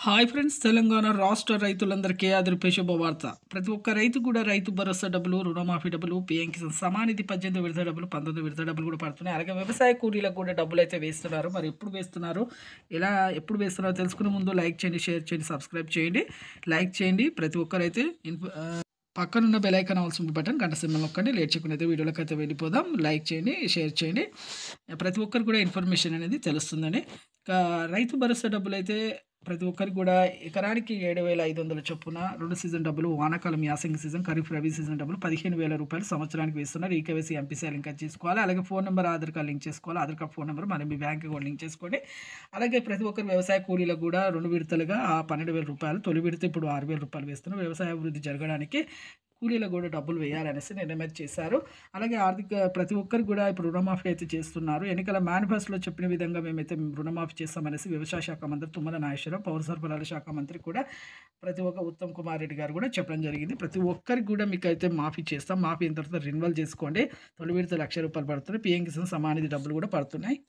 Hi friends, Telangana రాష్ట్ర రైతులందరికీ అదిరిపే శుభవార్త. ప్రతి ఒక్క రైతు కూడా రైతు భరోసా డబ్బులు, రుణమాఫీ డబ్బులు, పీఎం కిసాన్ సమానిధి 18 విడత డబ్బులు, 19 విడత డబ్బులు కూడా పడుతున్నాయి. అలాగే వ్యవసాయ కూలీలకు కూడా డబ్బులు అయితే వేస్తున్నారు. మరి ఎప్పుడు వేస్తున్నారు, ఎప్పుడు వేస్తున్నారో తెలుసుకునే ముందు లైక్ చేయండి, షేర్ చేయండి, సబ్స్క్రైబ్ చేయండి. లైక్ చేయండి. ప్రతి ఒక్కరైతే పక్కనున్న బెల్ ఐకాన్ అవసరం బటన్ గంట సింబల్ నొక్కండి. లేట్ చేయకుండా అయితే వీడియోలోకి అయితే వెళ్ళిపోదాం. లైక్ చేయండి, షేర్ చేయండి. ప్రతి ఒక్కరు కూడా ఇన్ఫర్మేషన్ అనేది తెలుస్తుందని. ఇంకా రైతు భరోసా డబ్బులు అయితే ప్రతి ఒక్కరికి కూడా ఎకరానికి 7,500 చొప్పున 2 సీజన్ డబ్బులు, వానాకాలం యాసంగి సీజన్, ఖరీఫ్ రబీ సీజన్ డబ్బులు 15,000 రూపాయలు సంవత్సరానికి వేస్తున్నారు. ఈకేవైసీ ఎంపీసీ లింక్ చేసుకోవాలి. అలాగే phone number, Aadhaar card link చేసుకోవాలి. ఆధార్ కార్డ్, ఫోన్ నెంబర్, మరి మీ బ్యాంక్ అకౌంట్ లింక్ చేసుకోండి. అలాగే ప్రతి ఒక్కరు వ్యవసాయ కూలీలకు కూడా 2 విడతలుగా 12,000 రూపాయలు, తొలి విడత ఇప్పుడు 6,000 రూపాయలు వేస్తున్నారు. వ్యవసాయ అభివృద్ధి జరగడానికి కూలీలకు కూడా డబ్బులు వేయాలనేసి నిర్ణయం చేశారు. అలాగే ప్రతి ఒక్కరికి కూడా ఇప్పుడు రుణమాఫీ అయితే చేస్తున్నారు. ఎన్నికల మేనిఫెస్టోలో చెప్పిన విధంగా మేమైతే రుణమాఫీ చేస్తామనేసి వ్యవసాయ శాఖ మంత్రి తుమ్మల నాగేశ్వరరావు, పౌర సరఫరాల శాఖ మంత్రి కూడా ప్రతి ఒక్క ఉత్తమ్ కుమార్ రెడ్డి గారు కూడా చెప్పడం జరిగింది. ప్రతి ఒక్కరికి కూడా మీకు అయితే మాఫీ చేస్తాం. మాఫీ అయిన తర్వాత రెన్యువల్ చేసుకోండి. తొలి విడత 1,00,000 రూపాయలు పడుతున్నాయి. పీఎం కిసాన్ సమానిధి డబ్బులు కూడా పడుతున్నాయి.